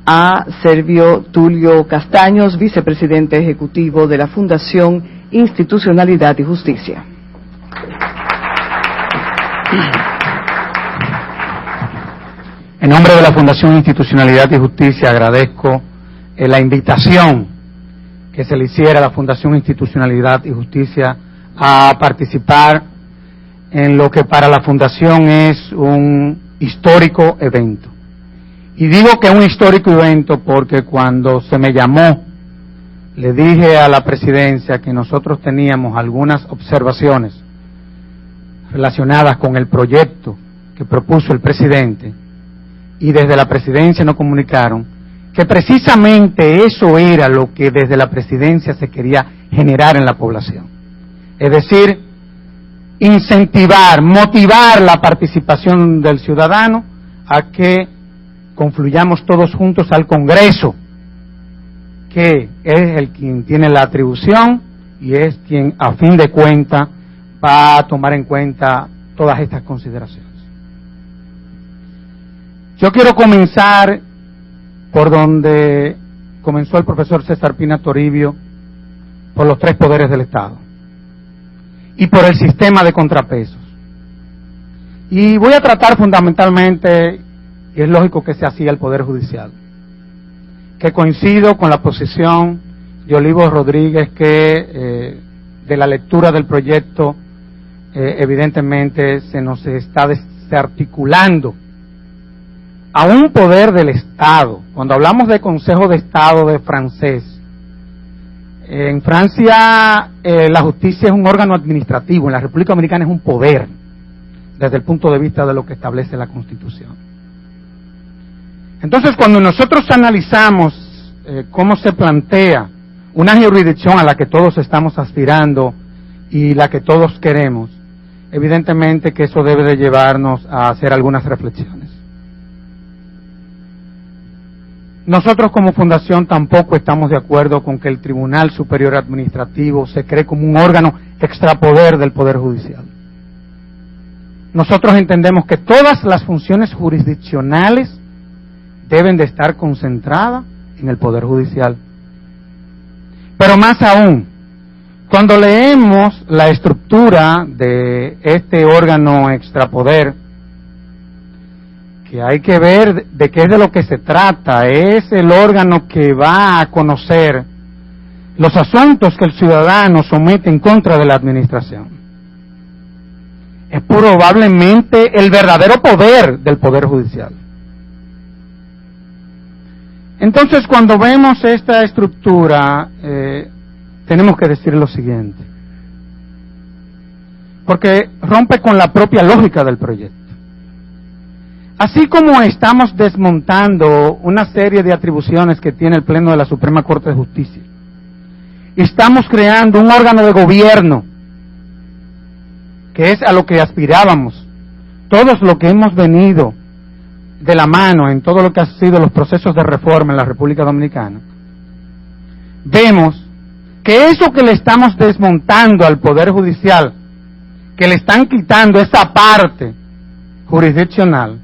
a Servio Tulio Castaños, vicepresidente ejecutivo de la Fundación Institucionalidad y Justicia. En nombre de la Fundación Institucionalidad y Justicia agradezco la invitación que se le hiciera a la Fundación Institucionalidad y Justicia a participar en lo que para la Fundación es un histórico evento. Y digo que es un histórico evento porque cuando se me llamó, le dije a la presidencia que nosotros teníamos algunas observaciones relacionadas con el proyecto que propuso el presidente, y desde la presidencia nos comunicaron que precisamente eso era lo que desde la presidencia se quería generar en la población. Es decir, incentivar, motivar la participación del ciudadano a que confluyamos todos juntos al Congreso, que es el quien tiene la atribución y es quien a fin de cuentas va a tomar en cuenta todas estas consideraciones. Yo quiero comenzar por donde comenzó el profesor César Pina Toribio, por los 3 poderes del Estado y por el sistema de contrapesos. Y voy a tratar fundamentalmente, y es lógico que sea así, el Poder Judicial, que coincido con la posición de Olivo Rodríguez, que de la lectura del proyecto evidentemente se nos está desarticulando a un poder del Estado. Cuando hablamos de Consejo de Estado de francés, en Francia la justicia es un órgano administrativo, en la República Dominicana es un poder, desde el punto de vista de lo que establece la Constitución. Entonces, cuando nosotros analizamos cómo se plantea una jurisdicción a la que todos estamos aspirando y la que todos queremos, evidentemente que eso debe de llevarnos a hacer algunas reflexiones. Nosotros como fundación tampoco estamos de acuerdo con que el Tribunal Superior Administrativo se cree como un órgano extrapoder del Poder Judicial. Nosotros entendemos que todas las funciones jurisdiccionales deben de estar concentradas en el Poder Judicial. Pero más aún, cuando leemos la estructura de este órgano extrapoder, que hay que ver de qué es de lo que se trata, es el órgano que va a conocer los asuntos que el ciudadano somete en contra de la administración. Es probablemente el verdadero poder del Poder Judicial. Entonces, cuando vemos esta estructura, tenemos que decir lo siguiente, porque rompe con la propia lógica del proyecto. Así como estamos desmontando una serie de atribuciones que tiene el Pleno de la Suprema Corte de Justicia, estamos creando un órgano de gobierno, que es a lo que aspirábamos, todos los que hemos venido de la mano en todo lo que han sido los procesos de reforma en la República Dominicana. Vemos que eso que le estamos desmontando al Poder Judicial, que le están quitando esa parte jurisdiccional,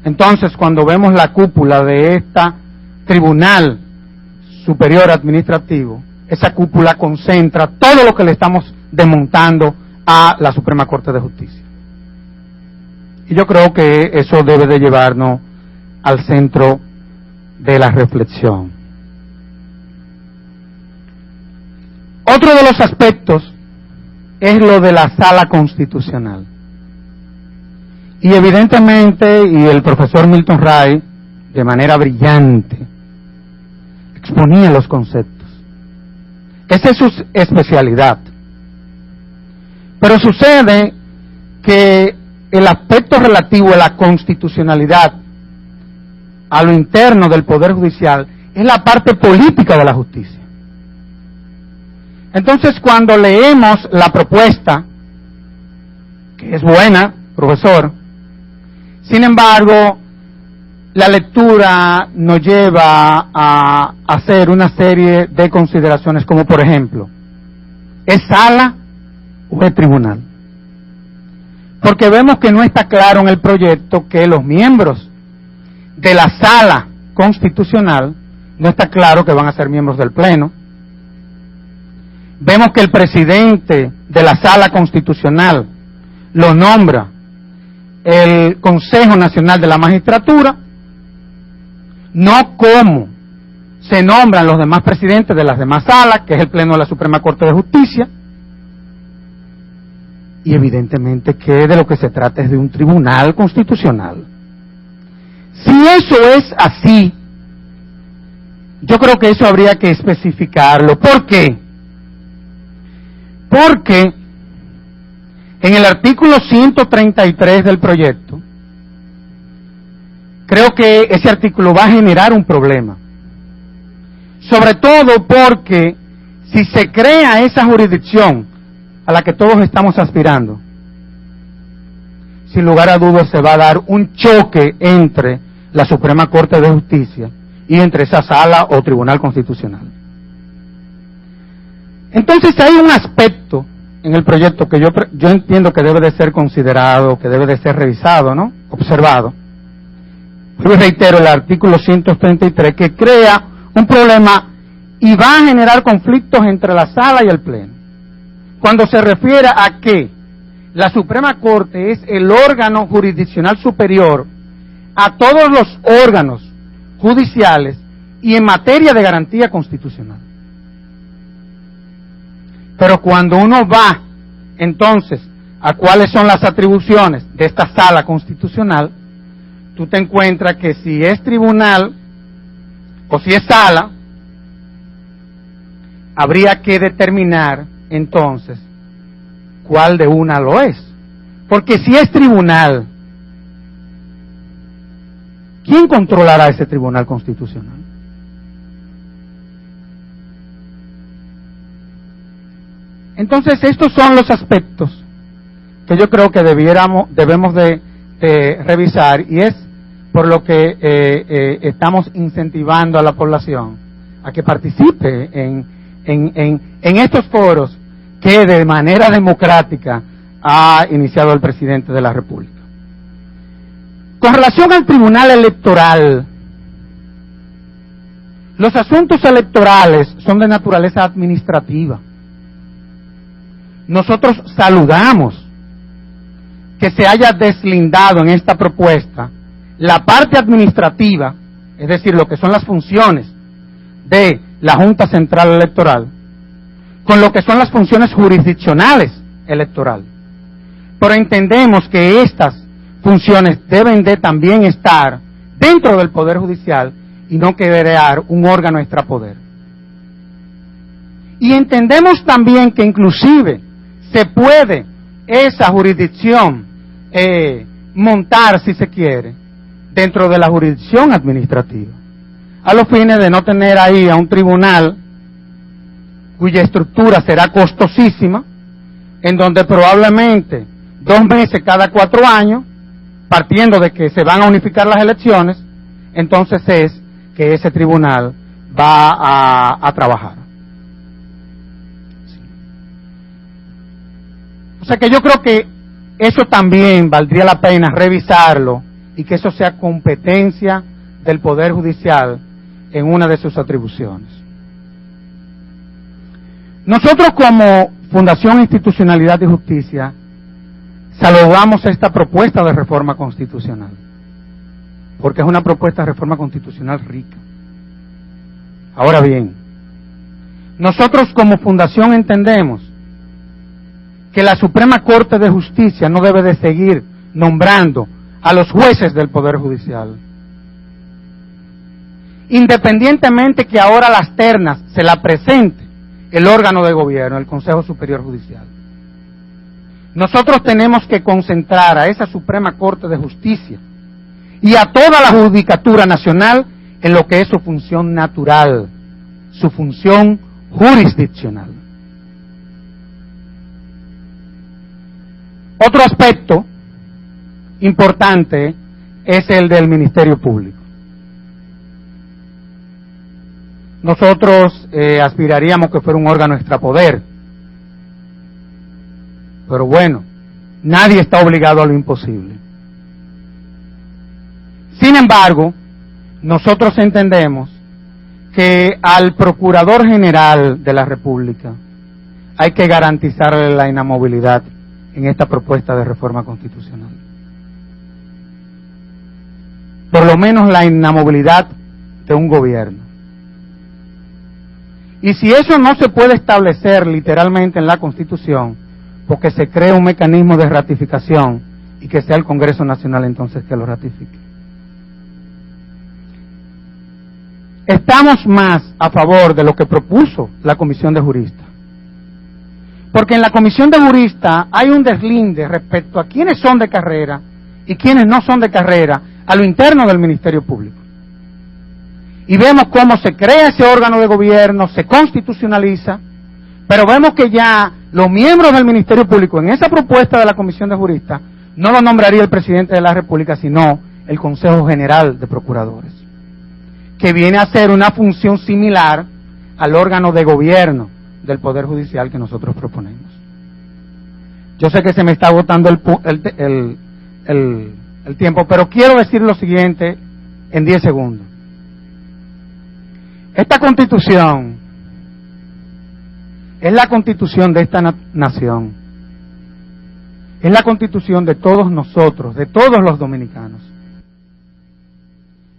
entonces cuando vemos la cúpula de esta Tribunal Superior Administrativo, esa cúpula concentra todo lo que le estamos desmontando a la Suprema Corte de Justicia. Y yo creo que eso debe de llevarnos al centro de la reflexión. Otro de los aspectos es lo de la Sala Constitucional. Y evidentemente, y el profesor Milton Ray, de manera brillante, exponía los conceptos. Esa es su especialidad. Pero sucede que el aspecto relativo a la constitucionalidad, a lo interno del Poder Judicial, es la parte política de la justicia. Entonces, cuando leemos la propuesta, que es buena, profesor, sin embargo, la lectura nos lleva a hacer una serie de consideraciones, como por ejemplo, ¿es sala o es tribunal? Porque vemos que no está claro en el proyecto que los miembros de la Sala Constitucional, no está claro que van a ser miembros del Pleno. Vemos que el presidente de la Sala Constitucional lo nombra el Consejo Nacional de la Magistratura, no como se nombran los demás presidentes de las demás salas, que es el Pleno de la Suprema Corte de Justicia. Y evidentemente que de lo que se trata es de un tribunal constitucional. Si eso es así, yo creo que eso habría que especificarlo. ¿Por qué? Porque en el artículo 133 del proyecto, creo que ese artículo va a generar un problema. Sobre todo porque si se crea esa jurisdicción a la que todos estamos aspirando, sin lugar a dudas se va a dar un choque entre la Suprema Corte de Justicia y entre esa sala o tribunal constitucional. Entonces hay un aspecto en el proyecto que yo entiendo que debe de ser considerado, que debe de ser revisado, ¿no? Observado. Yo reitero el artículo 133 que crea un problema y va a generar conflictos entre la sala y el Pleno. Cuando se refiere a que la Suprema Corte es el órgano jurisdiccional superior a todos los órganos judiciales y en materia de garantía constitucional. Pero cuando uno va entonces a cuáles son las atribuciones de esta sala constitucional, tú te encuentras que si es tribunal o si es sala, habría que determinar entonces cuál de una lo es. Porque si es tribunal, ¿quién controlará ese tribunal constitucional? Entonces, estos son los aspectos que yo creo que debemos de revisar, y es por lo que estamos incentivando a la población a que participe en estos foros que de manera democrática ha iniciado el presidente de la República. Con relación al Tribunal Electoral, los asuntos electorales son de naturaleza administrativa. Nosotros saludamos que se haya deslindado en esta propuesta la parte administrativa, es decir, lo que son las funciones de la Junta Central Electoral, con lo que son las funciones jurisdiccionales electorales. Pero entendemos que estas funciones deben de también estar dentro del Poder Judicial y no crear un órgano extrapoder. Y entendemos también que inclusive se puede esa jurisdicción montar, si se quiere, dentro de la jurisdicción administrativa, a los fines de no tener ahí a un tribunal cuya estructura será costosísima, en donde probablemente 2 meses cada 4 años, partiendo de que se van a unificar las elecciones, entonces es que ese tribunal va a trabajar. O sea que yo creo que eso también valdría la pena revisarlo y que eso sea competencia del Poder Judicial en una de sus atribuciones. Nosotros como Fundación Institucionalidad y Justicia saludamos esta propuesta de reforma constitucional, porque es una propuesta de reforma constitucional rica. Ahora bien, nosotros como fundación entendemos que la Suprema Corte de Justicia no debe de seguir nombrando a los jueces del Poder Judicial. Independientemente que ahora las ternas se la presente el órgano de gobierno, el Consejo Superior Judicial. Nosotros tenemos que concentrar a esa Suprema Corte de Justicia y a toda la Judicatura Nacional en lo que es su función natural, su función jurisdiccional. Otro aspecto importante es el del Ministerio Público. Nosotros aspiraríamos que fuera un órgano extrapoder, pero bueno, nadie está obligado a lo imposible. Sin embargo, nosotros entendemos que al Procurador General de la República hay que garantizarle la inamovilidad en esta propuesta de reforma constitucional. Por lo menos la inamovilidad de un gobierno. Y si eso no se puede establecer literalmente en la Constitución, porque se cree un mecanismo de ratificación y que sea el Congreso Nacional entonces que lo ratifique. Estamos más a favor de lo que propuso la Comisión de Juristas. Porque en la Comisión de Juristas hay un deslinde respecto a quiénes son de carrera y quiénes no son de carrera a lo interno del Ministerio Público. Y vemos cómo se crea ese órgano de gobierno, se constitucionaliza, pero vemos que ya los miembros del Ministerio Público en esa propuesta de la Comisión de Juristas no lo nombraría el Presidente de la República, sino el Consejo General de Procuradores, que viene a ser una función similar al órgano de gobierno del Poder Judicial que nosotros proponemos. Yo sé que se me está agotando el tiempo, pero quiero decir lo siguiente en 10 segundos. Esta Constitución es la Constitución de esta nación. Es la Constitución de todos nosotros, de todos los dominicanos.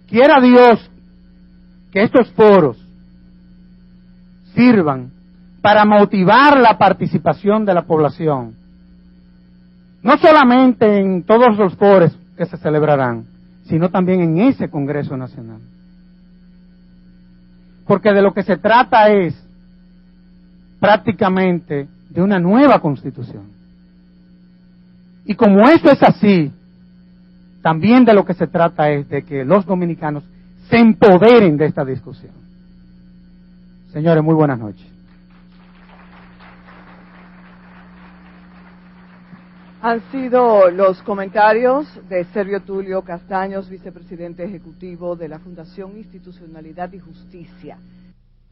Quiera Dios que estos foros sirvan para motivar la participación de la población no solamente en todos los foros que se celebrarán, sino también en ese Congreso Nacional. Porque de lo que se trata es prácticamente de una nueva Constitución. Y como eso es así, también de lo que se trata es de que los dominicanos se empoderen de esta discusión. Señores, muy buenas noches. Han sido los comentarios de Servio Tulio Castaños, vicepresidente ejecutivo de la Fundación Institucionalidad y Justicia.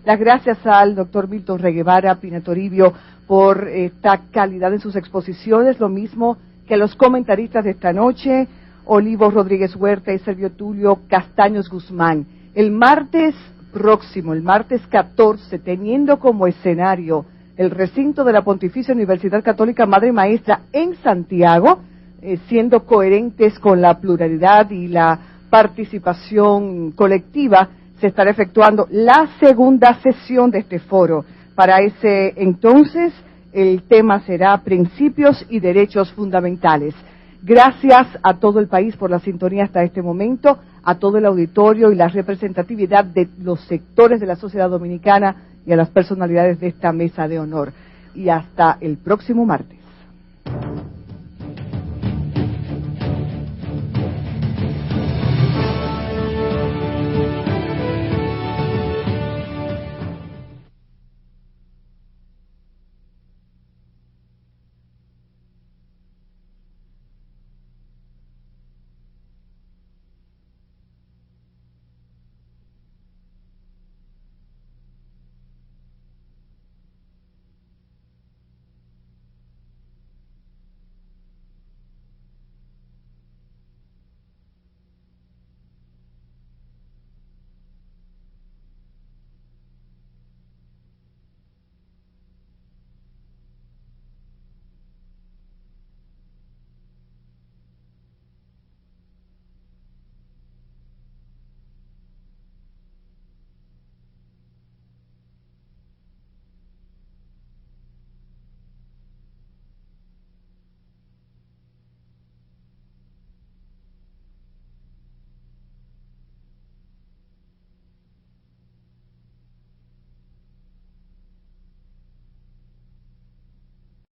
Las gracias al doctor Milton Reguevara Pinatoribio por esta calidad en sus exposiciones, lo mismo que a los comentaristas de esta noche, Olivo Rodríguez Huerta y Servio Tulio Castaños Guzmán. El martes próximo, el martes 14, teniendo como escenario el recinto de la Pontificia Universidad Católica Madre y Maestra en Santiago, siendo coherentes con la pluralidad y la participación colectiva, se estará efectuando la segunda sesión de este foro. Para ese entonces, el tema será Principios y Derechos Fundamentales. Gracias a todo el país por la sintonía hasta este momento, a todo el auditorio y la representatividad de los sectores de la sociedad dominicana y a las personalidades de esta mesa de honor. Y hasta el próximo martes.